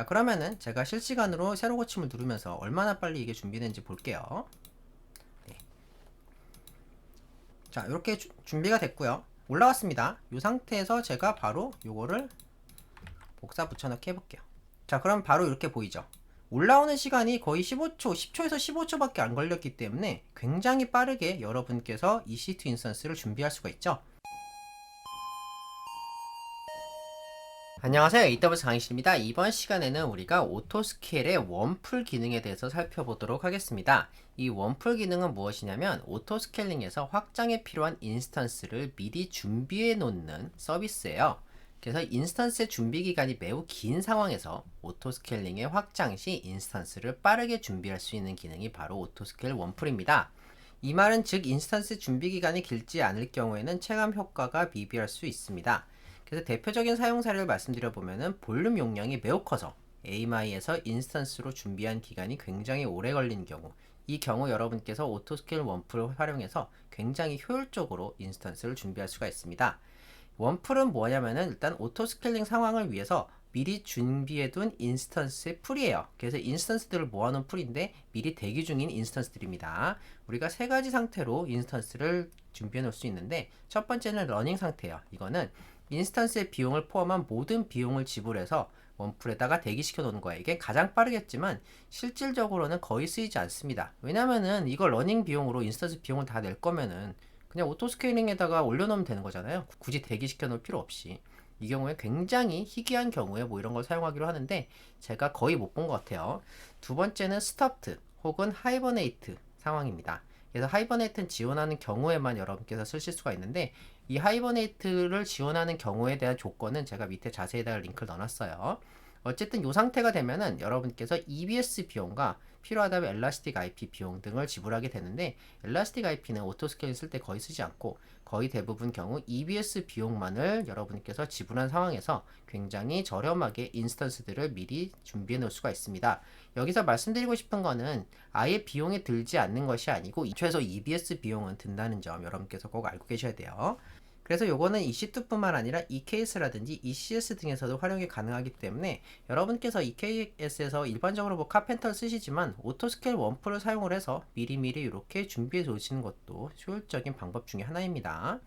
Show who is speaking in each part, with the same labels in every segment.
Speaker 1: 자, 그러면은 제가 실시간으로 세로 고침을 누르면서 얼마나 빨리 이게 준비되는지 볼게요. 네. 자, 이렇게 준비가 됐고요. 올라왔습니다. 이 상태에서 제가 바로 요거를 복사 붙여넣기 해볼게요. 자, 그럼 바로 이렇게 보이죠? 올라오는 시간이 거의 15초, 10초에서 15초밖에 안 걸렸기 때문에 굉장히 빠르게 여러분께서 EC2 인스턴스를 준비할 수가 있죠. 안녕하세요. AWS 강의실입니다. 이번 시간에는 우리가 오토스케일의 원풀 기능에 대해서 살펴보도록 하겠습니다. 이 원풀 기능은 무엇이냐면 오토스케일링에서 확장에 필요한 인스턴스를 미리 준비해 놓는 서비스예요. 그래서 인스턴스의 준비 기간이 매우 긴 상황에서 오토스케일링의 확장 시 인스턴스를 빠르게 준비할 수 있는 기능이 바로 오토스케일 원풀입니다. 이 말은 즉 인스턴스 준비 기간이 길지 않을 경우에는 체감 효과가 미비할 수 있습니다. 그래서 대표적인 사용 사례를 말씀드려보면은 볼륨 용량이 매우 커서 AMI에서 인스턴스로 준비한 기간이 굉장히 오래 걸린 경우, 이 경우 여러분께서 오토스케일 원풀을 활용해서 굉장히 효율적으로 인스턴스를 준비할 수가 있습니다. 원풀은 뭐냐면은 일단 오토스케일링 상황을 위해서 미리 준비해둔 인스턴스의 풀이에요. 그래서 인스턴스들을 모아놓은 풀인데 미리 대기 중인 인스턴스들입니다. 우리가 세 가지 상태로 인스턴스를 준비해 놓을 수 있는데, 첫 번째는 러닝 상태예요. 이거는 인스턴스의 비용을 포함한 모든 비용을 지불해서 원풀에다가 대기시켜 놓는 거예요. 이게 가장 빠르겠지만 실질적으로는 거의 쓰이지 않습니다. 왜냐면은 이걸 러닝 비용으로 인스턴스 비용을 다 낼 거면은 그냥 오토스케일링에다가 올려놓으면 되는 거잖아요. 굳이 대기시켜 놓을 필요 없이. 이 경우에 굉장히 희귀한 경우에 뭐 이런 걸 사용하기로 하는데 제가 거의 못 본 것 같아요. 두 번째는 스톱트 혹은 하이버네이트 상황입니다. 그래서 하이버네이트는 지원하는 경우에만 여러분께서 쓰실 수가 있는데, 이 하이버네이트를 지원하는 경우에 대한 조건은 제가 밑에 자세히다가 링크를 넣어놨어요. 어쨌든 이 상태가 되면은 여러분께서 EBS 비용과 필요하다면 엘라스틱 IP 비용 등을 지불하게 되는데, 엘라스틱 IP는 오토스케일 쓸 때 거의 쓰지 않고 거의 대부분 경우 EBS 비용만을 여러분께서 지불한 상황에서 굉장히 저렴하게 인스턴스들을 미리 준비해 놓을 수가 있습니다. 여기서 말씀드리고 싶은 거는 아예 비용이 들지 않는 것이 아니고 최소 EBS 비용은 든다는 점 여러분께서 꼭 알고 계셔야 돼요. 그래서 요거는 EC2뿐만 아니라 EKS라든지 ECS 등에서도 활용이 가능하기 때문에 여러분께서 EKS에서 일반적으로 뭐 카펜터를 쓰시지만 오토스케일 원풀을 사용을 해서 미리미리 이렇게 준비해 두시는 것도 효율적인 방법 중에 하나입니다.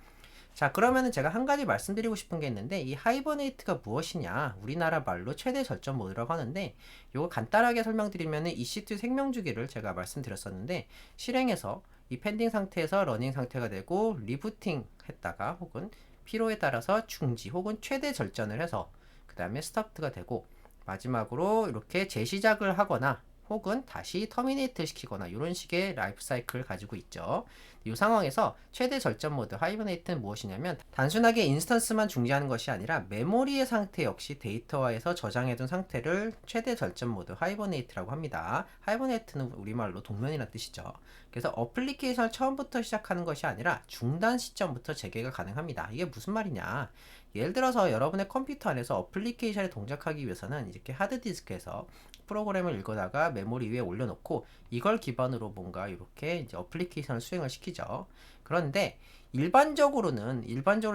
Speaker 1: 자, 그러면은 제가 한 가지 말씀드리고 싶은 게 있는데, 이 하이버네이트가 무엇이냐, 우리나라 말로 최대 절전 모드라고 하는데, 요거 간단하게 설명드리면은 EC2 생명주기를 제가 말씀드렸었는데, 실행해서 이 펜딩 상태에서 러닝 상태가 되고 리부팅 했다가 혹은 필요에 따라서 중지 혹은 최대 절전을 해서 그 다음에 스타트가 되고 마지막으로 이렇게 재시작을 하거나 혹은 다시 터미네이트 시키거나 이런 식의 라이프 사이클을 가지고 있죠. 이 상황에서 최대 절전 모드 하이버네이트는 무엇이냐면 단순하게 인스턴스만 중지하는 것이 아니라 메모리의 상태 역시 데이터화해서 저장해둔 상태를 최대 절전 모드 하이버네이트라고 합니다. 하이버네이트는 우리말로 동면이라는 뜻이죠. 그래서 어플리케이션을 처음부터 시작하는 것이 아니라 중단 시점부터 재개가 가능합니다. 이게 무슨 말이냐, 예를 들어서 여러분의 컴퓨터 안에서 어플리케이션에 동작하기 위해서는 이렇게 하드디스크에서 프로그램을 읽어다가 메모리 위에 올려놓고 이걸 기반으로 뭔가 이렇게 이제 어플리케이션을 수행을 시키죠. 그런데 일반적으로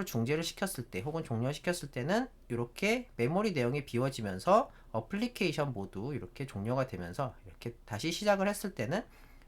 Speaker 1: 중지를 시켰을 때 혹은 종료시켰을 때는 이렇게 메모리 내용이 비워지면서 어플리케이션 모두 이렇게 종료가 되면서 이렇게 다시 시작을 했을 때는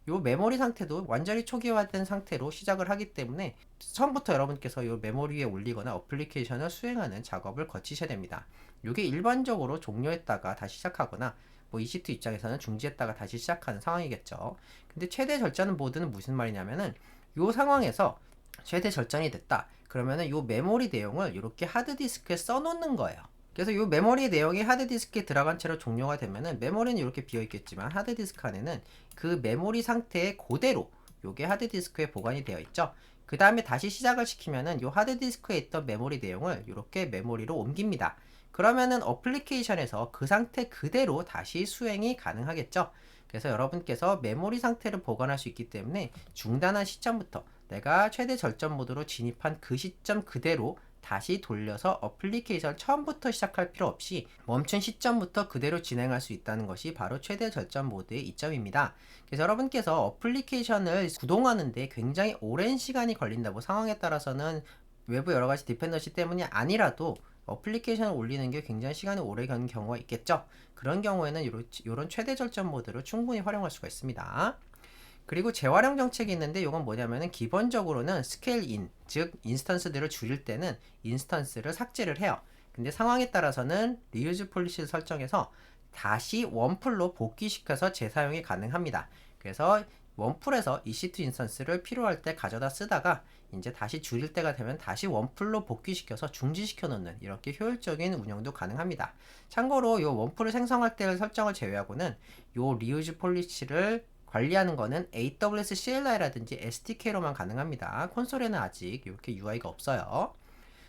Speaker 1: 요 메모리 상태도 완전히 초기화된 상태로 시작을 하기 때문에 처음부터 여러분께서 요 메모리 위에 올리거나 어플리케이션을 수행하는 작업을 거치셔야 됩니다. 요게 일반적으로 종료했다가 다시 시작하거나 뭐 EC2 입장에서는 중지했다가 다시 시작하는 상황이겠죠. 근데 최대 절전 모드는 무슨 말이냐면은 요 상황에서 최대 절전이 됐다 그러면은 요 메모리 내용을 이렇게 하드디스크에 써놓는 거예요. 그래서 이 메모리 내용이 하드디스크에 들어간 채로 종료가 되면은 메모리는 이렇게 비어있겠지만 하드디스크 안에는 그 메모리 상태에 그대로 요게 하드디스크에 보관이 되어 있죠. 그 다음에 다시 시작을 시키면은 요 하드디스크에 있던 메모리 내용을 이렇게 메모리로 옮깁니다. 그러면은 어플리케이션에서 그 상태 그대로 다시 수행이 가능하겠죠. 그래서 여러분께서 메모리 상태를 보관할 수 있기 때문에 중단한 시점부터 내가 최대 절전 모드로 진입한 그 시점 그대로 다시 돌려서 어플리케이션 처음부터 시작할 필요 없이 멈춘 시점부터 그대로 진행할 수 있다는 것이 바로 최대 절전 모드의 이점입니다. 그래서 여러분께서 어플리케이션을 구동하는데 굉장히 오랜 시간이 걸린다고, 상황에 따라서는 외부 여러가지 디펜던시 때문이 아니라도 어플리케이션을 올리는 게 굉장히 시간이 오래 가는 경우가 있겠죠. 그런 경우에는 이런 최대 절전 모드를 충분히 활용할 수가 있습니다. 그리고 재활용 정책이 있는데 이건 뭐냐면은 기본적으로는 스케일 인, 즉 인스턴스들을 줄일 때는 인스턴스를 삭제를 해요. 근데 상황에 따라서는 리유즈 폴리시를 설정해서 다시 원풀로 복귀시켜서 재사용이 가능합니다. 그래서 원풀에서 EC2 인스턴스를 필요할 때 가져다 쓰다가 이제 다시 줄일 때가 되면 다시 원풀로 복귀시켜서 중지시켜 놓는 이렇게 효율적인 운영도 가능합니다. 참고로 이 원풀을 생성할 때 설정을 제외하고는 이 리유즈 폴리시를 관리하는 거는 AWS CLI라든지 SDK로만 가능합니다. 콘솔에는 아직 이렇게 UI가 없어요.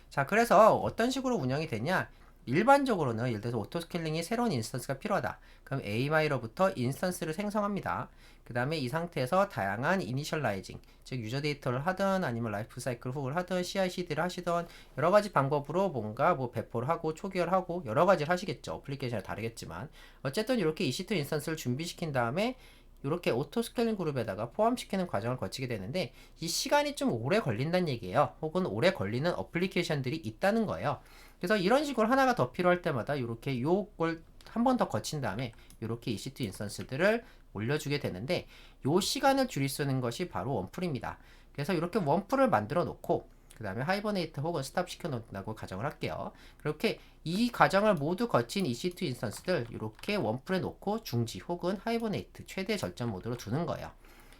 Speaker 1: 자, 그래서 어떤 식으로 운영이 되냐? 일반적으로는 예를 들어서 오토스케일링이 새로운 인스턴스가 필요하다. 그럼 AMI로부터 인스턴스를 생성합니다. 그 다음에 이 상태에서 다양한 이니셜라이징, 즉 유저 데이터를 하든 아니면 라이프 사이클 훅을 하든 CI/CD를 하시던 여러 가지 방법으로 뭔가 뭐 배포를 하고 초기화를 하고 여러 가지를 하시겠죠. 어플리케이션이 다르겠지만 어쨌든 이렇게 EC2 인스턴스를 준비시킨 다음에 이렇게 오토스케일링 그룹에다가 포함시키는 과정을 거치게 되는데 이 시간이 좀 오래 걸린다는 얘기예요. 혹은 오래 걸리는 어플리케이션들이 있다는 거예요. 그래서 이런 식으로 하나가 더 필요할 때마다 이렇게 요걸 한 번 더 거친 다음에 이렇게 EC2 인스턴스들을 올려주게 되는데 요 시간을 줄일 수 있는 것이 바로 원풀입니다. 그래서 이렇게 원풀을 만들어 놓고 그 다음에 하이버네이트 혹은 스탑 시켜 놓는다고 가정을 할게요. 그렇게 이 과정을 모두 거친 EC2 인스턴스들 이렇게 원풀에 놓고 중지 혹은 하이버네이트 최대 절전 모드로 두는 거예요.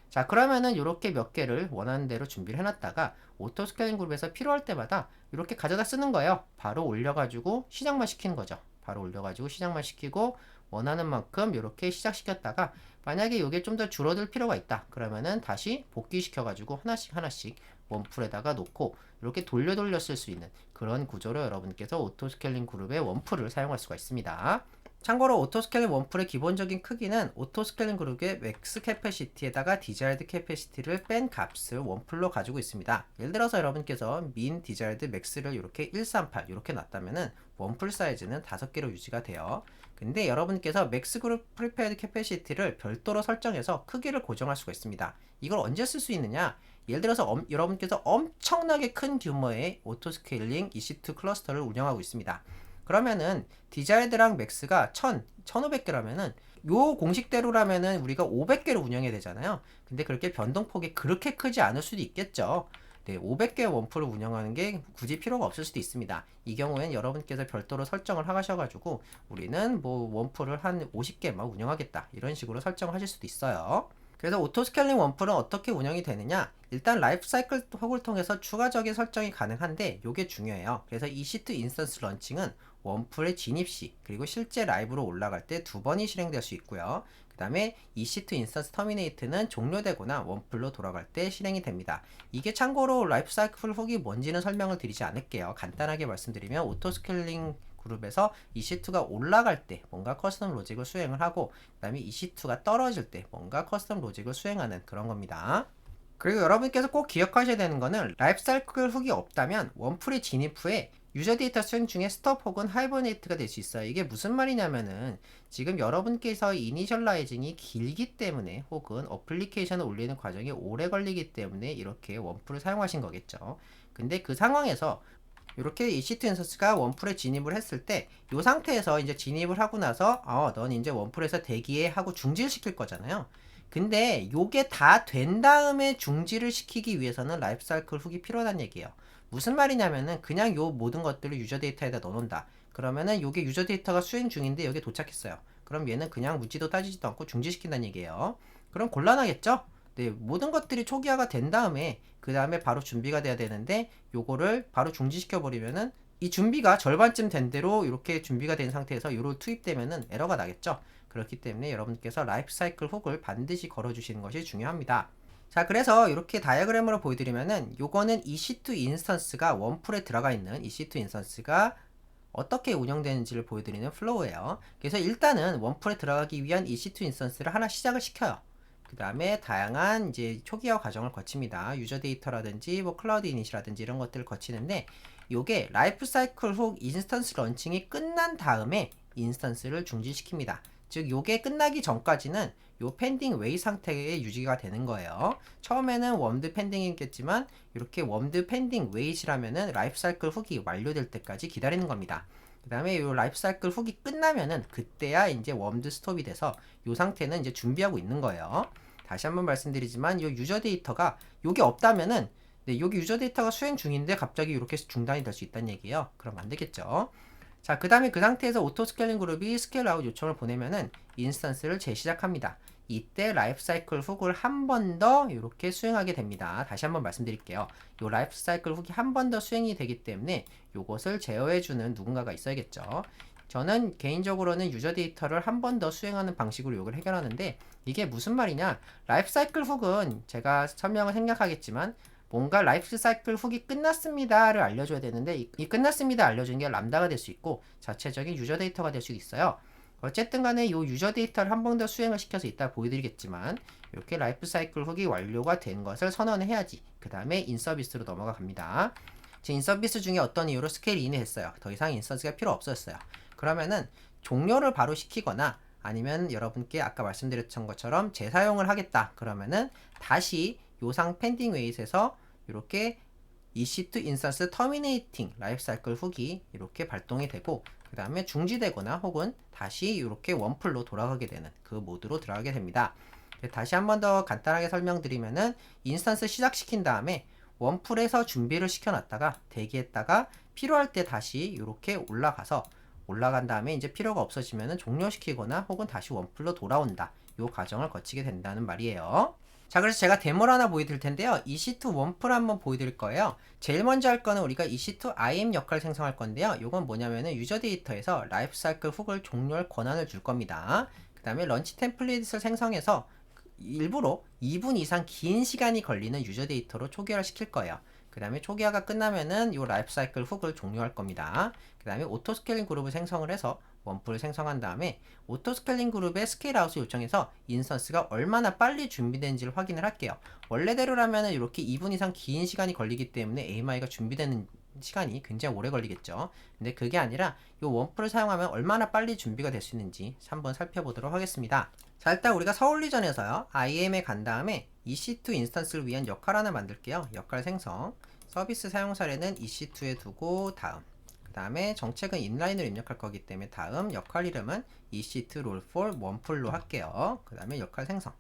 Speaker 1: 자, 그러면은 이렇게 몇 개를 원하는 대로 준비를 해놨다가 오토스케일링 그룹에서 필요할 때마다 이렇게 가져다 쓰는 거예요. 바로 올려가지고 시작만 시키는 거죠. 바로 올려가지고 시작만 시키고 원하는 만큼 이렇게 시작시켰다가 만약에 이게 좀 더 줄어들 필요가 있다. 그러면은 다시 복귀시켜가지고 하나씩 원풀에다가 놓고 이렇게 돌려 쓸 수 있는 그런 구조로 여러분께서 오토스케일링 그룹의 원풀을 사용할 수가 있습니다. 참고로 오토스케일링 원풀의 기본적인 크기는 오토스케일링 그룹의 맥스 캐패시티에다가 디자이어드 캐패시티를 뺀 값을 원풀로 가지고 있습니다. 예를 들어서 여러분께서 민 디자이어드 맥스를 이렇게 138 이렇게 놨다면은 원풀 사이즈는 5개로 유지가 돼요. 근데 여러분께서 맥스 그룹 프리페어드 캐패시티를 별도로 설정해서 크기를 고정할 수가 있습니다. 이걸 언제 쓸 수 있느냐? 예를 들어서 여러분께서 엄청나게 큰 규모의 오토스케일링 EC2 클러스터를 운영하고 있습니다. 그러면은 디자이드랑 맥스가 1500개라면은 요 공식대로라면은 우리가 500개를 운영해야 되잖아요. 근데 그렇게 변동폭이 그렇게 크지 않을 수도 있겠죠. 네, 500개 원풀을 운영하는 게 굳이 필요가 없을 수도 있습니다. 이 경우에는 여러분께서 별도로 설정을 하셔가지고 우리는 뭐 원풀을 한 50개만 운영하겠다 이런 식으로 설정을 하실 수도 있어요. 그래서 오토스케일링 원풀은 어떻게 운영이 되느냐? 일단 라이프 사이클 훅을 통해서 추가적인 설정이 가능한데 이게 중요해요. 그래서 EC2 인스턴스 런칭은 원풀의 진입 시 그리고 실제 라이브로 올라갈 때 2번이 실행될 수 있고요. 그 다음에 EC2 인스턴스 터미네이트는 종료되거나 원풀로 돌아갈 때 실행이 됩니다. 이게 참고로 라이프 사이클 훅이 뭔지는 설명을 드리지 않을게요. 간단하게 말씀드리면 오토스케일링 그룹에서 EC2가 올라갈 때 뭔가 커스텀 로직을 수행을 하고 그 다음에 EC2가 떨어질 때 뭔가 커스텀 로직을 수행하는 그런 겁니다. 그리고 여러분께서 꼭 기억하셔야 되는 거는 라이프사이클 훅이 없다면 원풀이 진입 후에 유저 데이터 수행 중에 스톱 혹은 하이버네이트가 될 수 있어요. 이게 무슨 말이냐면은 지금 여러분께서 이니셜라이징이 길기 때문에 혹은 어플리케이션을 올리는 과정이 오래 걸리기 때문에 이렇게 원풀을 사용하신 거겠죠. 근데 그 상황에서 이렇게 EC2 인스턴스가 원풀에 진입을 했을 때 이 상태에서 이제 진입을 하고 나서 넌 이제 원풀에서 대기해 하고 중지를 시킬 거잖아요. 근데 요게 다 된 다음에 중지를 시키기 위해서는 라이프사이클 훅이 필요하다는 얘기예요. 무슨 말이냐면은 그냥 요 모든 것들을 유저 데이터에다 넣어놓는다. 그러면은 요게 유저 데이터가 수행 중인데 여기 도착했어요. 그럼 얘는 그냥 묻지도 따지지도 않고 중지시킨다는 얘기예요. 그럼 곤란하겠죠? 네, 모든 것들이 초기화가 된 다음에 그 다음에 바로 준비가 돼야 되는데 요거를 바로 중지시켜 버리면은 이 준비가 절반쯤 된 대로 이렇게 준비가 된 상태에서 요로 투입되면은 에러가 나겠죠. 그렇기 때문에 여러분께서 라이프 사이클 훅을 반드시 걸어 주시는 것이 중요합니다. 자, 그래서 이렇게 다이어그램으로 보여드리면은 요거는 EC2 인스턴스가 원풀에 들어가 있는 EC2 인스턴스가 어떻게 운영되는지를 보여드리는 플로우예요. 그래서 일단은 원풀에 들어가기 위한 EC2 인스턴스를 하나 시작을 시켜요. 그 다음에 다양한 이제 초기화 과정을 거칩니다. 유저 데이터라든지 뭐 클라우드 이닛이라든지 이런 것들을 거치는데 요게 라이프 사이클 훅 인스턴스 런칭이 끝난 다음에 인스턴스를 중지시킵니다. 즉 요게 끝나기 전까지는 요 펜딩 웨이 상태에 유지가 되는 거예요. 처음에는 웜드 펜딩이겠지만 이렇게 웜드 펜딩 웨이시라면은 라이프 사이클 훅이 완료될 때까지 기다리는 겁니다. 그 다음에 요 라이프 사이클 훅이 끝나면은 그때야 이제 웜드 스톱이 돼서 요 상태는 이제 준비하고 있는 거예요. 다시 한번 말씀드리지만 요 유저 데이터가 요게 없다면은 네, 여기 유저 데이터가 수행 중인데 갑자기 이렇게 중단이 될 수 있다는 얘기예요. 그럼 안 되겠죠. 자, 그 다음에 그 상태에서 오토 스케일링 그룹이 스케일 아웃 요청을 보내면은 인스턴스를 재시작합니다. 이때 라이프 사이클 훅을 한 번 더 이렇게 수행하게 됩니다. 다시 한번 말씀드릴게요. 요 라이프 사이클 훅이 한 번 더 수행이 되기 때문에 요것을 제어해주는 누군가가 있어야겠죠. 저는 개인적으로는 유저 데이터를 한 번 더 수행하는 방식으로 이걸 해결하는데 이게 무슨 말이냐? 라이프 사이클 훅은 제가 설명을 생략하겠지만 뭔가 라이프 사이클 훅이 끝났습니다를 알려줘야 되는데 이 끝났습니다 알려주는 게 람다가 될 수 있고 자체적인 유저 데이터가 될 수 있어요. 어쨌든 간에 이 유저 데이터를 한 번 더 수행을 시켜서 이따 보여드리겠지만 이렇게 라이프 사이클 훅이 완료가 된 것을 선언을 해야지 그 다음에 인서비스로 넘어가 갑니다. 제 인서비스 중에 어떤 이유로 스케일이 인해했어요. 더 이상 인서비스가 필요 없었어요. 그러면은 종료를 바로 시키거나 아니면 여러분께 아까 말씀드렸던 것처럼 재사용을 하겠다 그러면은 다시 요상 펜딩 웨이트에서 이렇게 EC2 인스턴스 터미네이팅 라이프 사이클 훅이 이렇게 발동이 되고 그 다음에 중지되거나 혹은 다시 이렇게 원풀로 돌아가게 되는 그 모드로 들어가게 됩니다. 다시 한 번 더 간단하게 설명드리면은 인스턴스 시작시킨 다음에 원풀에서 준비를 시켜놨다가 대기했다가 필요할 때 다시 이렇게 올라간 다음에 이제 필요가 없어지면은 종료시키거나 혹은 다시 원풀로 돌아온다. 요 과정을 거치게 된다는 말이에요. 자, 그래서 제가 데모를 하나 보여드릴 텐데요. EC2 원풀 한번 보여드릴 거예요. 제일 먼저 할 거는 우리가 EC2 IAM 역할을 생성할 건데요. 요건 뭐냐면은 유저 데이터에서 라이프 사이클 훅을 종료할 권한을 줄 겁니다. 그 다음에 런치 템플릿을 생성해서 일부러 2분 이상 긴 시간이 걸리는 유저 데이터로 초기화를 시킬 거예요. 그 다음에 초기화가 끝나면은 이 라이프 사이클 훅을 종료할 겁니다. 그 다음에 오토 스케일링 그룹을 생성을 해서 원풀을 생성한 다음에 오토 스케일링 그룹의 스케일 아웃을 요청해서 인스턴스가 얼마나 빨리 준비된지를 확인을 할게요. 원래대로라면 이렇게 2분 이상 긴 시간이 걸리기 때문에 AMI가 준비되는 시간이 굉장히 오래 걸리겠죠. 근데 그게 아니라 이 원풀을 사용하면 얼마나 빨리 준비가 될 수 있는지 한번 살펴보도록 하겠습니다. 자, 일단 우리가 서울리전에서요 IAM에 간 다음에 EC2 인스턴스를 위한 역할 하나 만들게요. 역할 생성 서비스 사용 사례는 EC2에 두고 다음 그 다음에 정책은 인라인으로 입력할 거기 때문에 다음 역할 이름은 EC2 롤4 원풀로 할게요. 그 다음에 역할 생성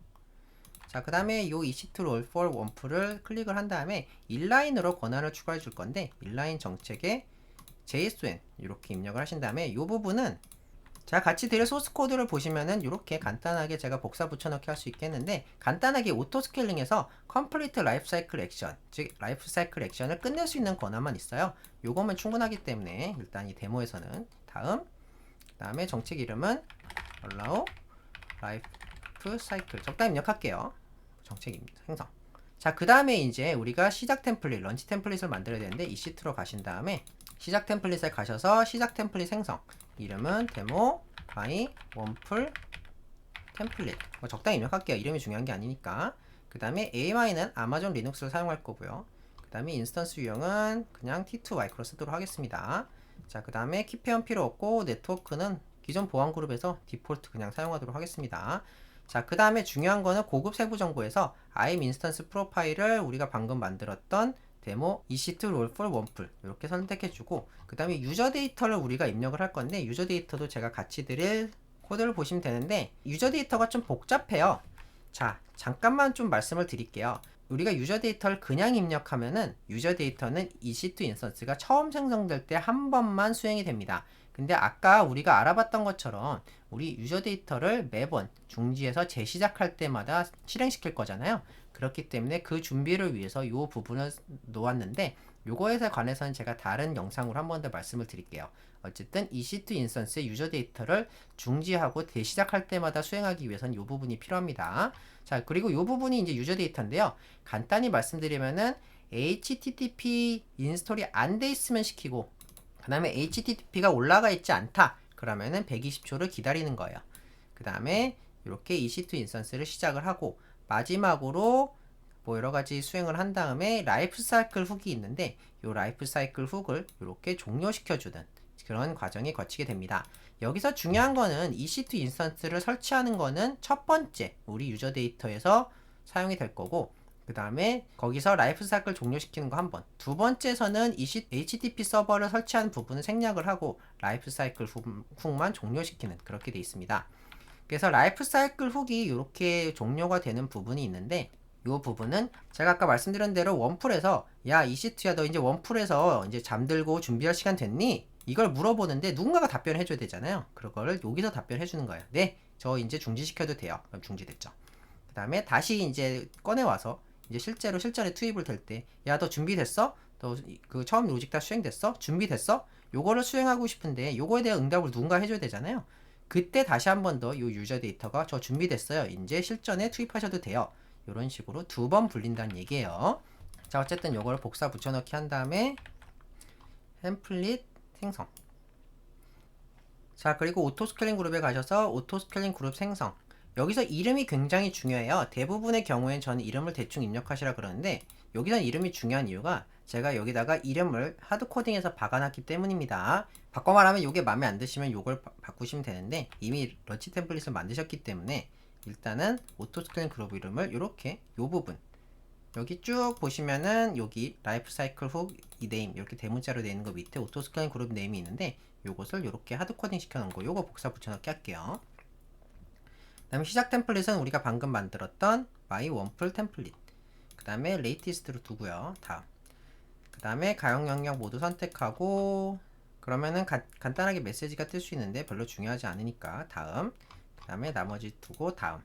Speaker 1: 자, 그 다음에 요 EC2 롤4 원풀을 클릭을 한 다음에 인라인으로 권한을 추가해 줄 건데 인라인 정책에 JSON 이렇게 입력을 하신 다음에 요 부분은 자, 같이 드릴 소스 코드를 보시면은 이렇게 간단하게 제가 복사 붙여넣기 할 수 있겠는데 간단하게 오토 스케일링에서 complete life cycle action 즉 라이프 사이클 액션을 끝낼 수 있는 권한만 있어요. 요거면 충분하기 때문에 일단 이 데모에서는 그 다음에 정책 이름은 allow life cycle 적당히 입력할게요. 정책 생성 자, 그 다음에 이제 우리가 시작 템플릿 런치 템플릿을 만들어야 되는데 EC2로 가신 다음에 시작 템플릿에 가셔서 시작 템플릿 생성 이름은 데모 바이 원풀 템플릿 적당히 입력할게요. 이름이 중요한 게 아니니까. 그 다음에 AMI는 아마존 리눅스를 사용할 거고요. 그 다음에 인스턴스 유형은 그냥 T2 마이크로 쓰도록 하겠습니다. 자, 그 다음에 키페어는 필요 없고 네트워크는 기존 보안 그룹에서 디폴트 그냥 사용하도록 하겠습니다. 자, 그 다음에 중요한 거는 고급 세부 정보에서 IAM 인스턴스 프로파일을 우리가 방금 만들었던 데모 EC2 롤4 원풀 이렇게 선택해주고 그 다음에 유저 데이터를 우리가 입력을 할 건데 유저 데이터도 제가 같이 드릴 코드를 보시면 되는데 유저 데이터가 좀 복잡해요. 자, 잠깐만 좀 말씀을 드릴게요. 우리가 유저 데이터를 그냥 입력하면은 유저 데이터는 EC2 인스턴스가 처음 생성될 때 한 번만 수행이 됩니다. 근데 아까 우리가 알아봤던 것처럼 우리 유저 데이터를 매번 중지해서 재시작할 때마다 실행시킬 거잖아요. 그렇기 때문에 그 준비를 위해서 이 부분을 놓았는데 요거에 관해서는 제가 다른 영상으로 한 번 더 말씀을 드릴게요. 어쨌든 EC2 인스턴스의 유저 데이터를 중지하고 재시작할 때마다 수행하기 위해서는 이 부분이 필요합니다. 자, 그리고 이 부분이 이제 유저 데이터인데요. 간단히 말씀드리면은 HTTP 인스톨이 안 돼 있으면 시키고 그 다음에 HTTP가 올라가 있지 않다 그러면은 120초를 기다리는 거예요. 그 다음에 이렇게 EC2 인스턴스를 시작을 하고 마지막으로 뭐 여러가지 수행을 한 다음에 라이프 사이클 훅이 있는데 이 라이프 사이클 훅을 이렇게 종료시켜주는 그런 과정이 거치게 됩니다. 여기서 중요한 거는 EC2 인스턴스를 설치하는 거는 첫 번째 우리 유저 데이터에서 사용이 될 거고, 그 다음에 거기서 라이프 사이클 종료시키는 거 한 번, 두 번째에서는 HTTP 서버를 설치하는 부분을 생략을 하고 라이프 사이클 훅만 종료시키는, 그렇게 돼 있습니다. 그래서 라이프 사이클 훅이 이렇게 종료가 되는 부분이 있는데, 이 부분은 제가 아까 말씀드린 대로 원풀에서 야 EC2야 너 이제 원풀에서 이제 잠들고 준비할 시간 됐니? 이걸 물어보는데 누군가가 답변을 해줘야 되잖아요. 그거를 여기서 답변해 주는 거예요. 네, 저 이제 중지시켜도 돼요. 그럼 중지됐죠. 그 다음에 다시 이제 꺼내와서 이제 실제로 실전에 투입을 될 때, 야 너 준비됐어? 너 그 처음 로직 다 수행됐어? 준비됐어? 요거를 수행하고 싶은데 요거에 대한 응답을 누군가 해줘야 되잖아요. 그때 다시 한 번 더 요 유저 데이터가 저 준비됐어요. 이제 실전에 투입하셔도 돼요. 이런 식으로 두 번 불린다는 얘기예요. 자, 어쨌든 요걸 복사 붙여넣기 한 다음에 템플릿 생성. 자, 그리고 오토스케일링 그룹에 가셔서 오토스케일링 그룹 생성. 여기서 이름이 굉장히 중요해요. 대부분의 경우엔 저는 이름을 대충 입력하시라 그러는데, 여기서는 이름이 중요한 이유가 제가 여기다가 이름을 하드코딩해서 박아놨기 때문입니다. 바꿔 말하면 이게 마음에 안 드시면 이걸 바꾸시면 되는데, 이미 런치 템플릿을 만드셨기 때문에 일단은 오토스케일링 그룹 이름을 이렇게 요 부분 여기 쭉 보시면은 여기 라이프 사이클 훅 이 네임 이렇게 대문자로 되어 있는 거 밑에 오토스케일링 그룹 네임이 있는데, 요것을 이렇게 하드코딩 시켜 놓은 거 요거 복사 붙여넣기 할게요. 그 다음에 시작 템플릿은 우리가 방금 만들었던 my 원풀 템플릿, 그 다음에 레이티스트로 두고요. 다음, 그 다음에 가용 영역 모두 선택하고, 그러면은 간단하게 메시지가 뜰 수 있는데 별로 중요하지 않으니까 다음, 그 다음에 나머지 두고 다음,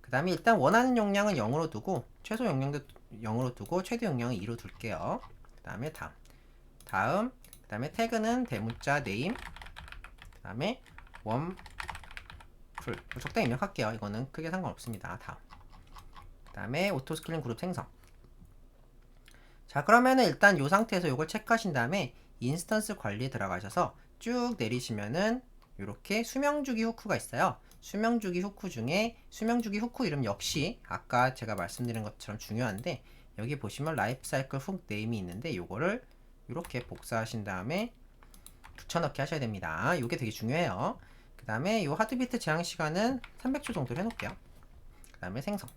Speaker 1: 그 다음에 일단 원하는 용량은 0으로 두고 최소 용량도 0으로 두고 최대 용량은 2로 둘게요. 그 다음에 다음, 그 다음에 태그는 대문자 네임, 그 다음에 원풀 적당히 입력할게요. 이거는 크게 상관없습니다. 다음, 그 다음에 오토스케일링 그룹 생성. 자, 그러면은 일단 이 상태에서 이걸 체크하신 다음에 인스턴스 관리에 들어가셔서 쭉 내리시면은 이렇게 수명주기 후크가 있어요. 수명주기 후크 중에 수명주기 후크 이름 역시 아까 제가 말씀드린 것처럼 중요한데, 여기 보시면 라이프 사이클 훅 네임이 있는데 요거를 이렇게 복사하신 다음에 붙여넣기 하셔야 됩니다. 이게 되게 중요해요. 그 다음에 요 하드비트 제한 시간은 300초 정도로 해놓을게요. 그 다음에 생성.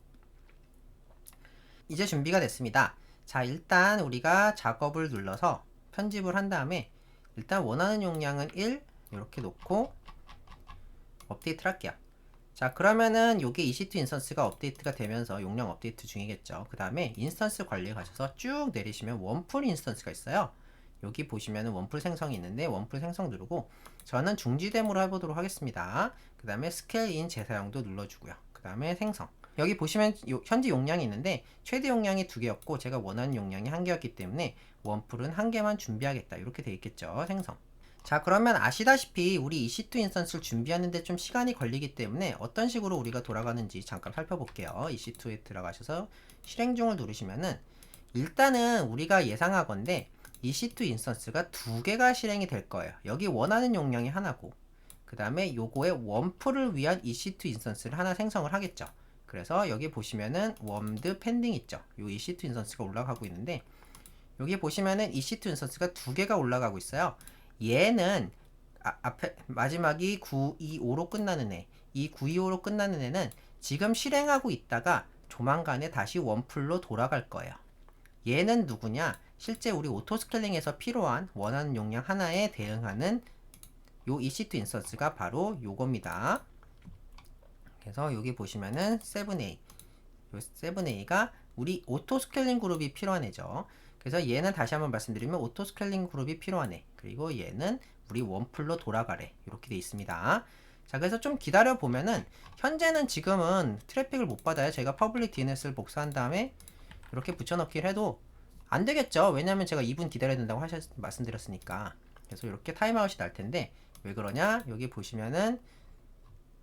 Speaker 1: 이제 준비가 됐습니다. 자, 일단 우리가 작업을 눌러서 편집을 한 다음에 일단 원하는 용량은 1 이렇게 놓고 업데이트를 할게요. 자, 그러면은 요게 EC2 인스턴스가 업데이트가 되면서 용량 업데이트 중이겠죠. 그 다음에 인스턴스 관리에 가셔서 쭉 내리시면 원풀 인스턴스가 있어요. 여기 보시면은 원풀 생성이 있는데 원풀 생성 누르고 저는 중지됨으로 해보도록 하겠습니다. 그 다음에 스케일 인 재사용도 눌러주고요. 그 다음에 생성. 여기 보시면 현재 용량이 있는데 최대 용량이 2개였고 제가 원하는 용량이 1개였기 때문에 원풀은 1개만 준비하겠다 이렇게 되어 있겠죠. 생성. 자, 그러면 아시다시피 우리 EC2 인스턴스를 준비하는데 좀 시간이 걸리기 때문에 어떤 식으로 우리가 돌아가는지 잠깐 살펴볼게요. EC2에 들어가셔서 실행 중을 누르시면은 일단은 우리가 예상하건대 EC2 인스턴스가 2개가 실행이 될 거예요. 여기 원하는 용량이 하나고, 그 다음에 요거의 원풀을 위한 EC2 인스턴스를 하나 생성을 하겠죠. 그래서 여기 보시면은 웜드 펜딩 있죠. 요 EC2 인스턴스가 올라가고 있는데, 여기 보시면은 EC2 인스턴스가 2개가 올라가고 있어요. 얘는 앞에 마지막이 925로 끝나는 애, 이 925로 끝나는 애는 지금 실행하고 있다가 조만간에 다시 원풀로 돌아갈 거예요. 얘는 누구냐? 실제 우리 오토스케일링에서 필요한 원하는 용량 하나에 대응하는 요 EC2 인스턴스가 바로 요겁니다. 그래서 여기 보시면은 7A, 요 7A가 우리 오토스케일링 그룹이 필요한 애죠. 그래서 얘는 다시 한번 말씀드리면 오토스케일링 그룹이 필요한 애, 그리고 얘는 우리 원풀로 돌아가래, 이렇게 돼 있습니다. 자, 그래서 좀 기다려 보면은 현재는 지금은 트래픽을 못 받아요. 제가 퍼블릭 DNS를 복사한 다음에 이렇게 붙여넣기를 해도 안 되겠죠. 왜냐면 제가 2분 기다려야 된다고 말씀드렸으니까. 그래서 이렇게 타임아웃이 날 텐데, 왜 그러냐? 여기 보시면은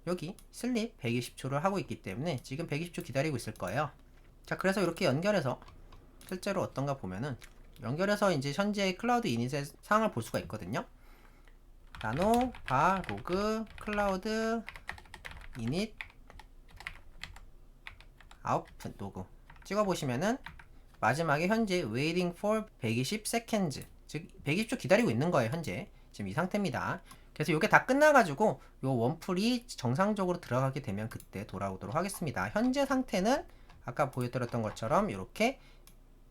Speaker 1: 여기 슬립 120초를 하고 있기 때문에 지금 120초 기다리고 있을 거예요. 자, 그래서 이렇게 연결해서 실제로 어떤가 보면은 연결해서 이제 현재 클라우드 이닛의 상황을 볼 수가 있거든요. 나노 바 로그 클라우드 이닛 아웃풋 로그 찍어보시면은 마지막에 현재 waiting for 120 seconds, 즉 120초 기다리고 있는 거예요. 현재 지금 이 상태입니다. 그래서 이게 다 끝나가지고 요 원풀이 정상적으로 들어가게 되면 그때 돌아오도록 하겠습니다. 현재 상태는 아까 보여드렸던 것처럼 이렇게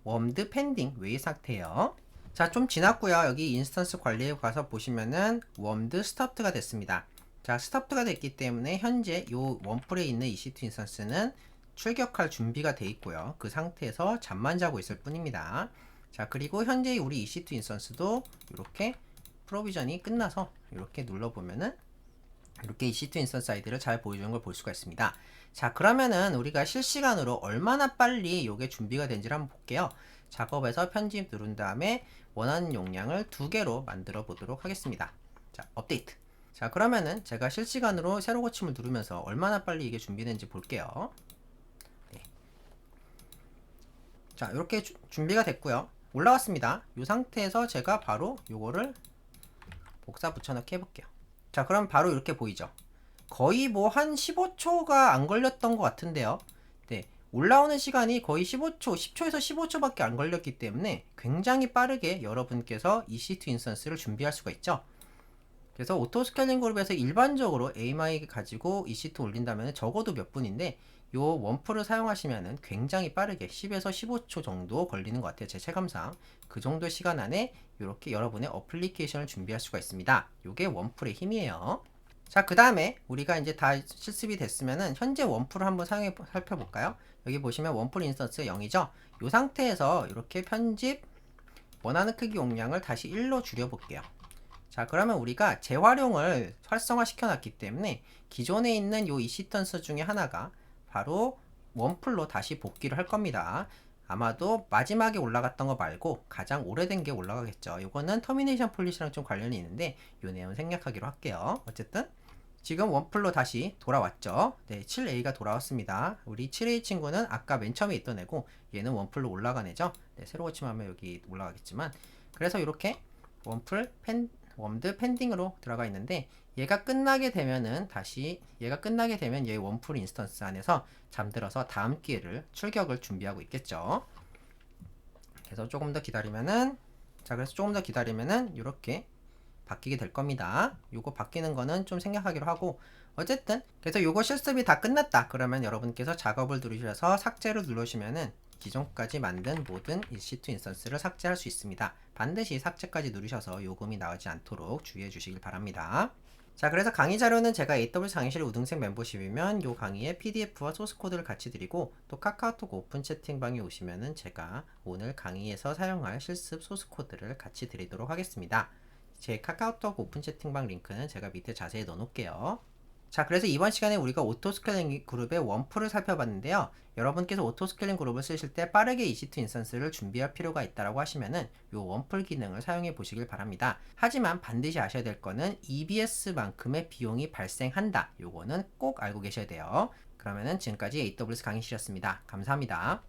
Speaker 1: 웜드 펜딩 웨이 상태예요. 자, 좀 지났고요. 여기 인스턴스 관리에 가서 보시면은 웜드 스톱드가 됐습니다. 자, 스톱드가 됐기 때문에 현재 요 원풀에 있는 EC2 인스턴스는 출격할 준비가 돼 있고요. 그 상태에서 잠만 자고 있을 뿐입니다. 자, 그리고 현재 우리 EC2 인스턴스도 이렇게 프로비전이 끝나서 이렇게 눌러보면은 이렇게 EC2 인스턴스 아이디를 잘 보여주는 걸 볼 수가 있습니다. 자, 그러면은 우리가 실시간으로 얼마나 빨리 이게 준비가 된지를 한번 볼게요. 작업에서 편집 누른 다음에 원하는 용량을 2개로 만들어 보도록 하겠습니다. 자, 업데이트. 자, 그러면은 제가 실시간으로 세로 고침을 누르면서 얼마나 빨리 이게 준비된지 볼게요. 네. 자, 이렇게 준비가 됐고요. 올라왔습니다. 이 상태에서 제가 바로 요거를 복사 붙여넣기 해볼게요. 자, 그럼 바로 이렇게 보이죠? 거의 뭐 한 15초가 안 걸렸던 것 같은데요. 네, 올라오는 시간이 거의 15초, 10초에서 15초밖에 안 걸렸기 때문에 굉장히 빠르게 여러분께서 EC2 인스턴스를 준비할 수가 있죠. 그래서 오토스케일링 그룹에서 일반적으로 AMI 가지고 EC2 올린다면 적어도 몇 분인데 요 원풀을 사용하시면 굉장히 빠르게 10에서 15초 정도 걸리는 것 같아요. 제 체감상 그 정도 시간 안에 이렇게 여러분의 어플리케이션을 준비할 수가 있습니다. 요게 원풀의 힘이에요. 자, 그 다음에 우리가 이제 다 실습이 됐으면은 현재 원풀을 한번 사용해 살펴볼까요? 여기 보시면 원풀 인스턴스 0이죠. 이 상태에서 이렇게 편집 원하는 크기 용량을 다시 1로 줄여볼게요. 자, 그러면 우리가 재활용을 활성화 시켜놨기 때문에 기존에 있는 요 이시턴스 중에 하나가 바로 원풀로 다시 복귀를 할 겁니다. 아마도 마지막에 올라갔던 거 말고 가장 오래된 게 올라가겠죠. 요거는 터미네이션 폴리시랑 좀 관련이 있는데 요 내용 생략하기로 할게요. 어쨌든 지금 원풀로 다시 돌아왔죠. 네, 7A가 돌아왔습니다. 우리 7A 친구는 아까 맨 처음에 있던 애고 얘는 원풀로 올라간 애죠. 네, 새로 고침하면 여기 올라가겠지만 그래서 이렇게 원풀 웜드 펜딩으로 들어가 있는데 얘가 끝나게 되면은 얘가 끝나게 되면 얘 원풀 인스턴스 안에서 잠들어서 다음 기회를 출격을 준비하고 있겠죠. 그래서 조금 더 기다리면은 이렇게 바뀌게 될 겁니다. 요거 바뀌는 거는 좀 생략하기로 하고 어쨌든 그래서 요거 실습이 다 끝났다 그러면 여러분께서 작업을 누르셔서 삭제를 누르시면은 기존까지 만든 모든 EC2 인스턴스를 삭제할 수 있습니다. 반드시 삭제까지 누르셔서 요금이 나오지 않도록 주의해 주시길 바랍니다. 자, 그래서 강의 자료는 제가 AWS 강의실 우등생 멤버십이면 요 강의에 PDF와 소스 코드를 같이 드리고 또 카카오톡 오픈 채팅방에 오시면은 제가 오늘 강의에서 사용할 실습 소스 코드를 같이 드리도록 하겠습니다. 제 카카오톡 오픈 채팅방 링크는 제가 밑에 자세히 넣어놓을게요. 자, 그래서 이번 시간에 우리가 오토스케일링 그룹의 원풀을 살펴봤는데요. 여러분께서 오토스케일링 그룹을 쓰실 때 빠르게 EC2 인스턴스를 준비할 필요가 있다고 하시면은 요 원풀 기능을 사용해 보시길 바랍니다. 하지만 반드시 아셔야 될 거는 EBS만큼의 비용이 발생한다. 요거는 꼭 알고 계셔야 돼요. 그러면은 지금까지 AWS 강의실이었습니다. 감사합니다.